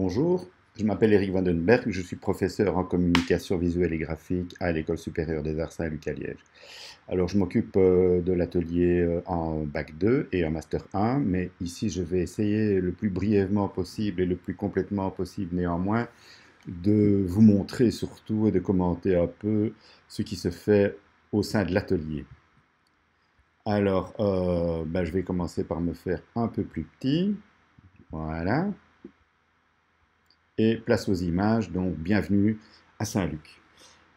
Bonjour, je m'appelle Eric Vandenberg, je suis professeur en communication visuelle et graphique à l'École supérieure des arts Saint-Luc à Liège. Alors je m'occupe de l'atelier en Bac 2 et en Master 1, mais ici je vais essayer le plus brièvement possible et le plus complètement possible néanmoins de vous montrer surtout et de commenter un peu ce qui se fait au sein de l'atelier. Alors je vais commencer par me faire un peu plus petit, voilà. Et place aux images, donc bienvenue à Saint-Luc.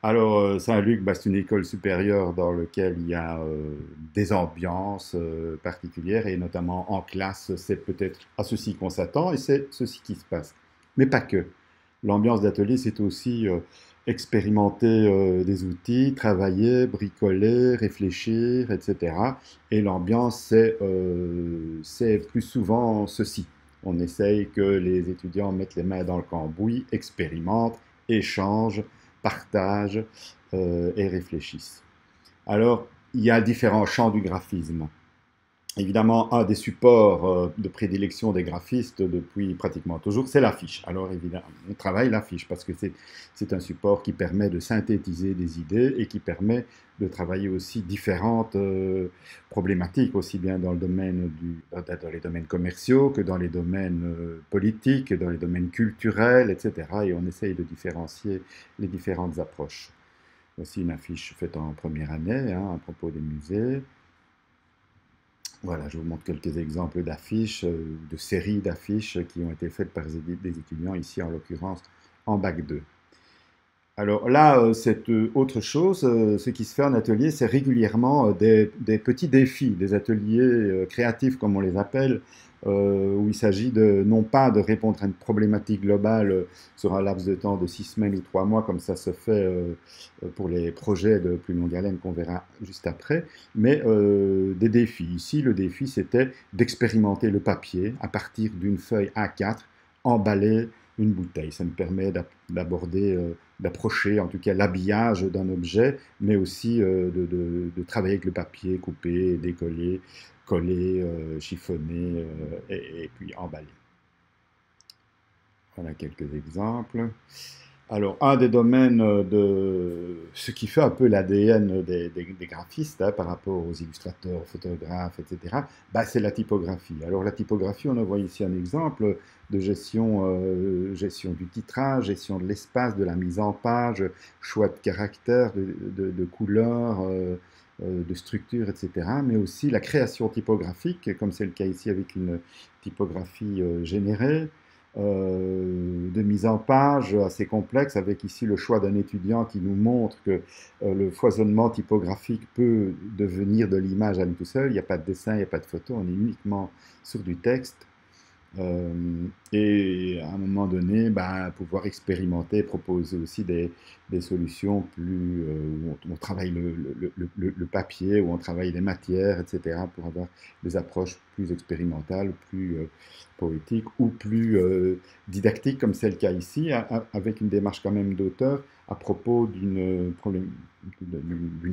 Alors, Saint-Luc, c'est une école supérieure dans laquelle il y a des ambiances particulières, et notamment en classe, c'est peut-être à ceci qu'on s'attend, et c'est ceci qui se passe. Mais pas que. L'ambiance d'atelier, c'est aussi expérimenter des outils, travailler, bricoler, réfléchir, etc. Et l'ambiance, c'est plus souvent ceci. On essaye que les étudiants mettent les mains dans le cambouis, expérimentent, échangent, partagent et réfléchissent. Alors, il y a différents champs du graphisme. Évidemment, un des supports de prédilection des graphistes depuis pratiquement toujours, c'est l'affiche. Alors évidemment, on travaille l'affiche parce que c'est un support qui permet de synthétiser des idées et qui permet de travailler aussi différentes problématiques, aussi bien dans dans les domaines commerciaux que dans les domaines politiques, dans les domaines culturels, etc. Et on essaye de différencier les différentes approches. Voici une affiche faite en première année à propos des musées. Voilà, je vous montre quelques exemples d'affiches, de séries d'affiches qui ont été faites par des étudiants, ici en l'occurrence en Bac 2. Alors là, c'est autre chose. Ce qui se fait en atelier, c'est régulièrement des petits défis, des ateliers créatifs comme on les appelle, où il s'agit non pas de répondre à une problématique globale sur un laps de temps de 6 semaines ou 3 mois, comme ça se fait pour les projets de plus longue haleine qu'on verra juste après, mais des défis. Ici, le défi, c'était d'expérimenter le papier à partir d'une feuille A4 emballée une bouteille. Ça me permet d'aborder, d'approcher en tout cas l'habillage d'un objet, mais aussi de travailler avec le papier, couper, décoller, coller, chiffonner et puis emballer. Voilà quelques exemples. Alors, un des domaines de ce qui fait un peu l'ADN des graphistes par rapport aux illustrateurs, aux photographes, etc., c'est la typographie. Alors, la typographie, on en voit ici un exemple de gestion du titrage, gestion de l'espace, de la mise en page, choix de caractères, de couleurs, de structures, etc., mais aussi la création typographique, comme c'est le cas ici avec une typographie générée, de mise en page assez complexe, avec ici le choix d'un étudiant qui nous montre que le foisonnement typographique peut devenir de l'image à lui tout seul. Il n'y a pas de dessin, il n'y a pas de photo, on est uniquement sur du texte. Et à un moment donné, pouvoir expérimenter, proposer aussi des solutions plus où on travaille le papier, où on travaille les matières, etc., pour avoir des approches plus expérimentales, plus poétiques ou plus didactiques, comme c'est le cas ici, avec une démarche quand même d'auteur à propos d'une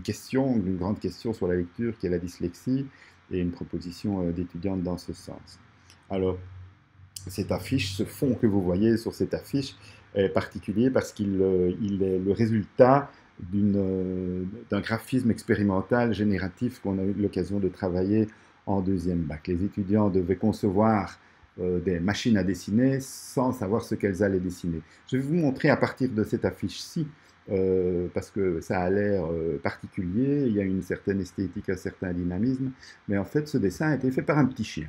question, d'une grande question sur la lecture qui est la dyslexie, et une proposition d'étudiante dans ce sens. Alors, cette affiche, ce fond que vous voyez sur cette affiche est particulier parce qu'il est le résultat d'un graphisme expérimental génératif qu'on a eu l'occasion de travailler en deuxième bac. Les étudiants devaient concevoir des machines à dessiner sans savoir ce qu'elles allaient dessiner. Je vais vous montrer à partir de cette affiche-ci, parce que ça a l'air particulier, il y a une certaine esthétique, un certain dynamisme, mais en fait ce dessin a été fait par un petit chien.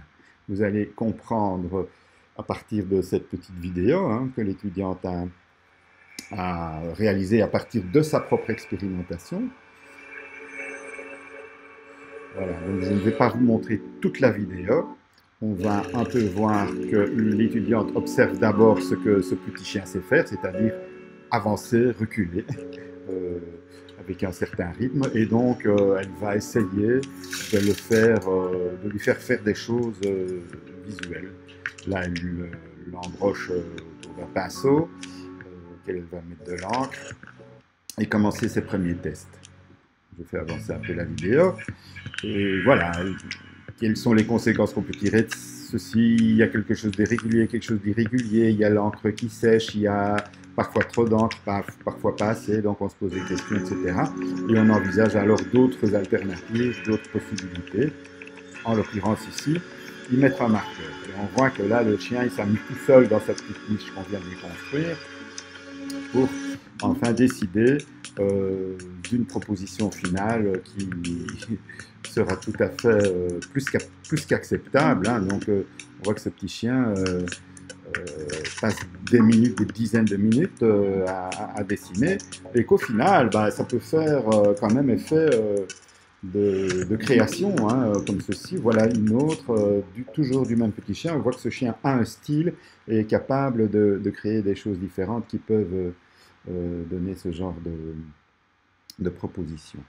Vous allez comprendre à partir de cette petite vidéo que l'étudiante a réalisée à partir de sa propre expérimentation. Voilà, donc je ne vais pas vous montrer toute la vidéo. On va un peu voir que l'étudiante observe d'abord ce que ce petit chien sait faire, c'est-à-dire avancer, reculer, avec un certain rythme, et donc elle va essayer de lui faire faire des choses visuelles. Là, elle l'embroche autour d'un pinceau, auquel elle va mettre de l'encre, et commencer ses premiers tests. Je fais avancer un peu la vidéo, et voilà, quelles sont les conséquences qu'on peut tirer ceci, il y a quelque chose d'irrégulier, quelque chose d'irrégulier, il y a l'encre qui sèche, il y a parfois trop d'encre, parfois pas assez, donc on se pose des questions, etc. Et on envisage alors d'autres alternatives, d'autres possibilités. En l'occurrence ici, y mettre un marqueur. Et on voit que là, le chien, il s'est mis tout seul dans sa petite niche qu'on vient de lui construire pour enfin décider d'une proposition finale qui sera tout à fait plus qu'acceptable. Hein. Donc, on voit que ce petit chien passe des minutes, des dizaines de minutes à dessiner, et qu'au final, bah, ça peut faire quand même effet de création, hein, comme ceci. Voilà une autre, toujours du même petit chien. On voit que ce chien a un style et est capable de créer des choses différentes qui peuvent donner ce genre de propositions.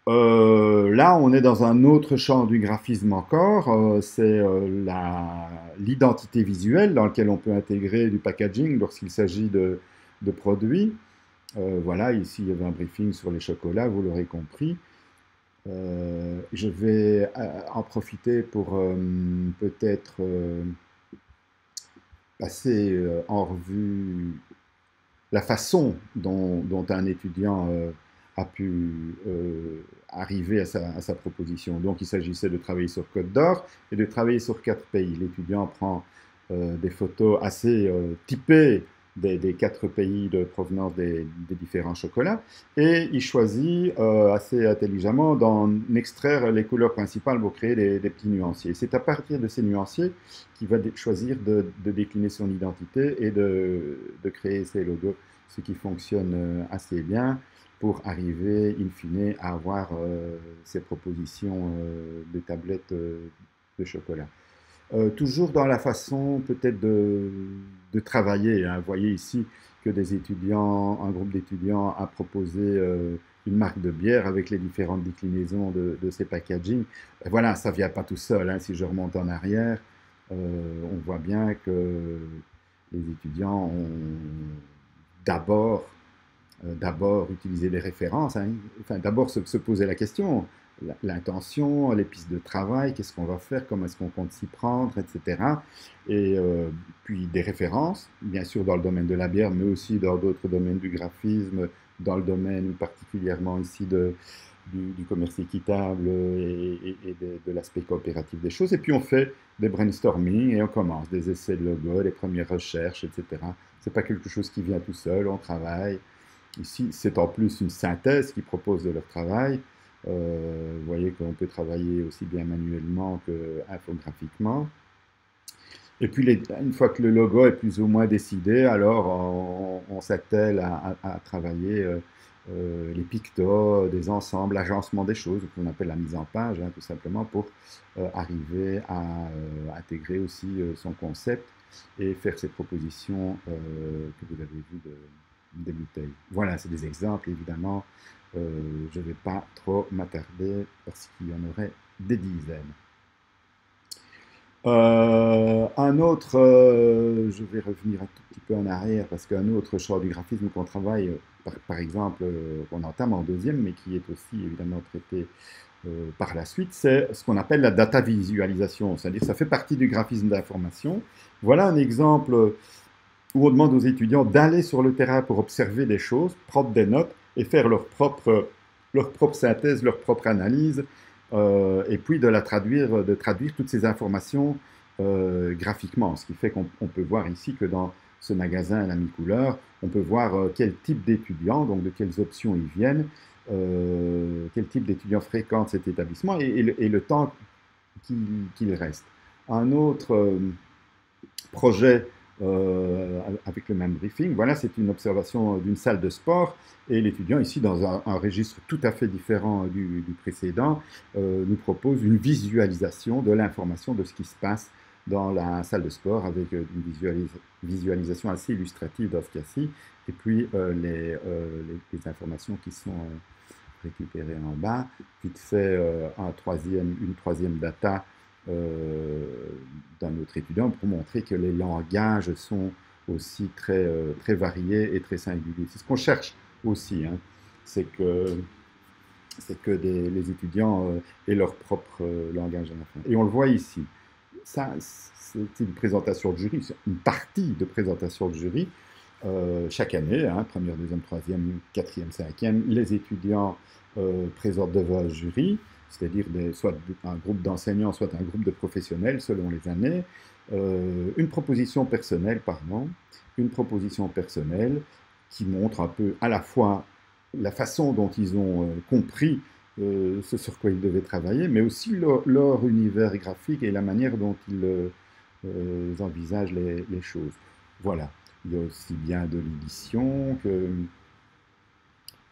Là, on est dans un autre champ du graphisme encore, c'est l'identité visuelle dans lequel on peut intégrer du packaging lorsqu'il s'agit de produits. Voilà, ici il y avait un briefing sur les chocolats, vous l'aurez compris. Je vais en profiter pour peut-être passer en revue la façon dont un étudiant a pu arriver à sa proposition. Donc il s'agissait de travailler sur Côte d'Or et de travailler sur 4 pays. L'étudiant prend des photos assez typées des 4 pays de provenance des différents chocolats, et il choisit assez intelligemment d'en extraire les couleurs principales pour créer des petits nuanciers. C'est à partir de ces nuanciers qu'il va choisir de décliner son identité et de créer ses logos, ce qui fonctionne assez bien pour arriver, in fine, à avoir ces propositions de tablettes de chocolat. Toujours dans la façon peut-être de travailler. Hein. Vous voyez ici que un groupe d'étudiants a proposé une marque de bière avec les différentes déclinaisons de ces packaging. Et voilà, ça ne vient pas tout seul. Hein. Si je remonte en arrière, on voit bien que les étudiants ont d'abord utiliser des références, hein. Enfin, d'abord se poser la question, l'intention, les pistes de travail, qu'est-ce qu'on va faire, comment est-ce qu'on compte s'y prendre, etc. Et puis des références, bien sûr dans le domaine de la bière, mais aussi dans d'autres domaines du graphisme, dans le domaine particulièrement ici du commerce équitable et de l'aspect coopératif des choses. Et puis on fait des brainstorming et on commence des essais de logo, des premières recherches, etc. C'est pas quelque chose qui vient tout seul, on travaille. Ici, c'est en plus une synthèse qui propose de leur travail. Vous voyez qu'on peut travailler aussi bien manuellement qu'infographiquement. Et puis, une fois que le logo est plus ou moins décidé, alors on s'attelle à travailler les pictos, des ensembles, l'agencement des choses, ce qu'on appelle la mise en page, hein, tout simplement, pour arriver à intégrer aussi son concept et faire ces propositions que vous avez vues des bouteilles. Voilà, c'est des exemples, évidemment. Je ne vais pas trop m'attarder parce qu'il y en aurait des dizaines. Un autre, je vais revenir un tout petit peu en arrière parce qu'un autre champ du graphisme qu'on travaille, par exemple, qu'on entame en deuxième, mais qui est aussi évidemment traité par la suite, c'est ce qu'on appelle la data visualisation, c'est-à-dire ça fait partie du graphisme d'information. Voilà un exemple où on demande aux étudiants d'aller sur le terrain pour observer des choses, prendre des notes et faire leur propre synthèse, leur propre analyse, et puis de traduire toutes ces informations graphiquement. Ce qui fait qu'on peut voir ici que dans ce magasin à la mi-couleur, on peut voir quel type d'étudiants, donc de quelles options ils viennent, quel type d'étudiants fréquentent cet établissement et le temps qu'il reste. Un autre projet avec le même briefing. Voilà, c'est une observation d'une salle de sport et l'étudiant ici, dans un registre tout à fait différent du précédent, nous propose une visualisation de l'information de ce qui se passe dans la salle de sport avec une visualisation assez illustrative dans ce cas-ci et puis les informations qui sont récupérées en bas. Vite fait, une troisième data d'un autre étudiant pour montrer que les langages sont aussi très variés et très singuliers. C'est ce qu'on cherche aussi, hein. C'est que les étudiants aient leur propre langage à la fin. Et on le voit ici. ça, c'est une présentation de jury, c'est une partie de présentation de jury. Chaque année, hein, première, deuxième, troisième, quatrième, cinquième, les étudiants présentent devant un jury, c'est-à-dire soit un groupe d'enseignants, soit un groupe de professionnels, selon les années, une proposition personnelle, pardon, une proposition personnelle qui montre un peu à la fois la façon dont ils ont compris ce sur quoi ils devaient travailler, mais aussi leur univers graphique et la manière dont ils envisagent les choses. Voilà. Il y a aussi bien de l'édition que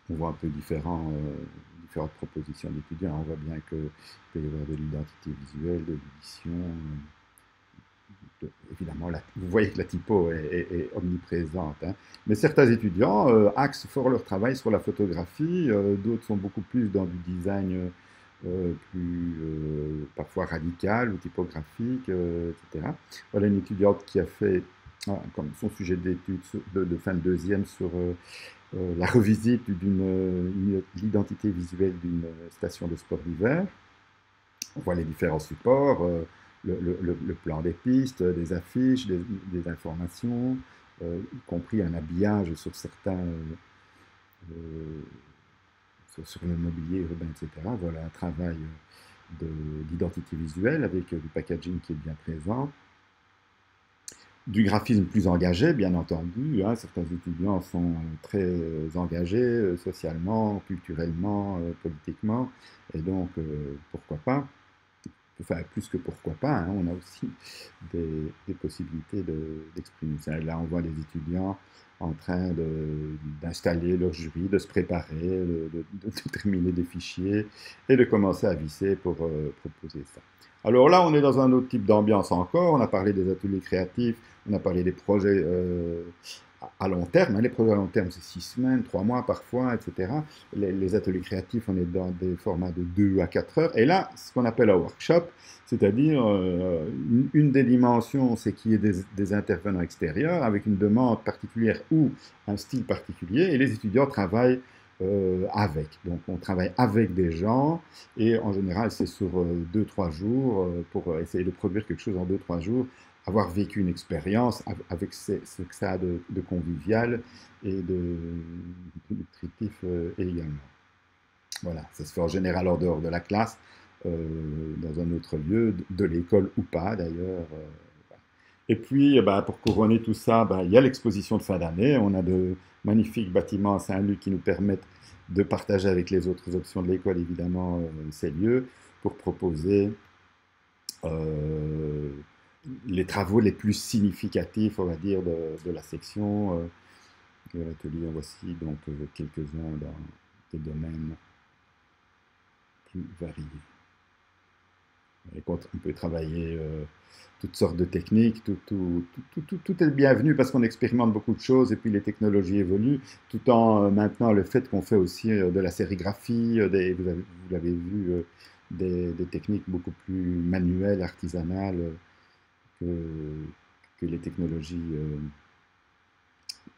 on voit un peu différentes propositions d'étudiants. On voit bien qu'il peut y avoir de l'identité visuelle, de l'édition. Évidemment, vous voyez que la typo est omniprésente. Hein. Mais certains étudiants axent fort leur travail sur la photographie, d'autres sont beaucoup plus dans du design plus parfois radical ou typographique, etc. Voilà une étudiante qui a fait comme son sujet d'étude de fin de deuxième sur la revisite d'une l'identité visuelle d'une station de sport d'hiver. On voit les différents supports, le plan des pistes, des affiches, des informations, y compris un habillage sur certains, sur le mobilier urbain, etc. Voilà un travail d'identité visuelle avec du packaging qui est bien présent. Du graphisme plus engagé, bien entendu. Hein, certains étudiants sont très engagés socialement, culturellement, politiquement, et donc pourquoi pas. Enfin, plus que pourquoi pas, hein, on a aussi des possibilités d'exprimer ça. Et là, on voit les étudiants en train d'installer leur jury, de se préparer, de terminer des fichiers et de commencer à visser pour proposer ça. Alors là, on est dans un autre type d'ambiance encore. On a parlé des ateliers créatifs, on a parlé des projets à long terme. Hein. Les projets à long terme, c'est 6 semaines, 3 mois parfois, etc. Les ateliers créatifs, on est dans des formats de 2 à 4 heures. Et là, ce qu'on appelle un workshop, c'est-à-dire une des dimensions, c'est qu'il y ait des intervenants extérieurs avec une demande particulière ou un style particulier. Et les étudiants travaillent avec. Donc on travaille avec des gens et en général c'est sur 2-3 jours pour essayer de produire quelque chose en 2-3 jours, avoir vécu une expérience avec ce que ça a de convivial et de nutritif également. Voilà, ça se fait en général en dehors de la classe, dans un autre lieu, de l'école ou pas d'ailleurs. Et puis, bah, pour couronner tout ça, bah, il y a l'exposition de fin d'année. On a de magnifiques bâtiments à Saint-Luc qui nous permettent de partager avec les autres options de l'école, évidemment, ces lieux pour proposer euh, les travaux les plus significatifs, on va dire, de la section de l'atelier. Voici donc quelques-uns dans des domaines plus variés. Et on peut travailler toutes sortes de techniques, tout est bienvenu parce qu'on expérimente beaucoup de choses et puis les technologies évoluent, tout en maintenant le fait qu'on fait aussi de la sérigraphie, vous l'avez vu, des techniques beaucoup plus manuelles, artisanales que, que les technologies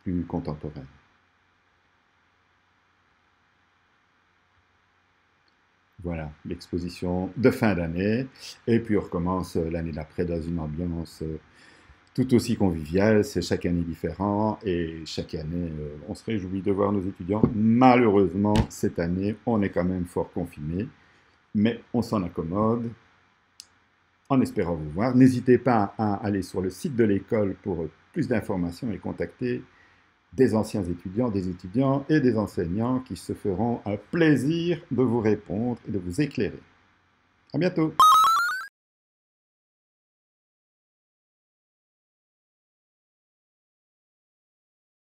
plus contemporaines. Voilà, l'exposition de fin d'année. Et puis on recommence l'année d'après dans une ambiance tout aussi conviviale. C'est chaque année différent et chaque année, on se réjouit de voir nos étudiants. Malheureusement, cette année, on est quand même fort confiné, mais on s'en accommode en espérant vous voir. N'hésitez pas à aller sur le site de l'école pour plus d'informations et contacter des anciens étudiants, des étudiants et des enseignants qui se feront un plaisir de vous répondre et de vous éclairer. À bientôt!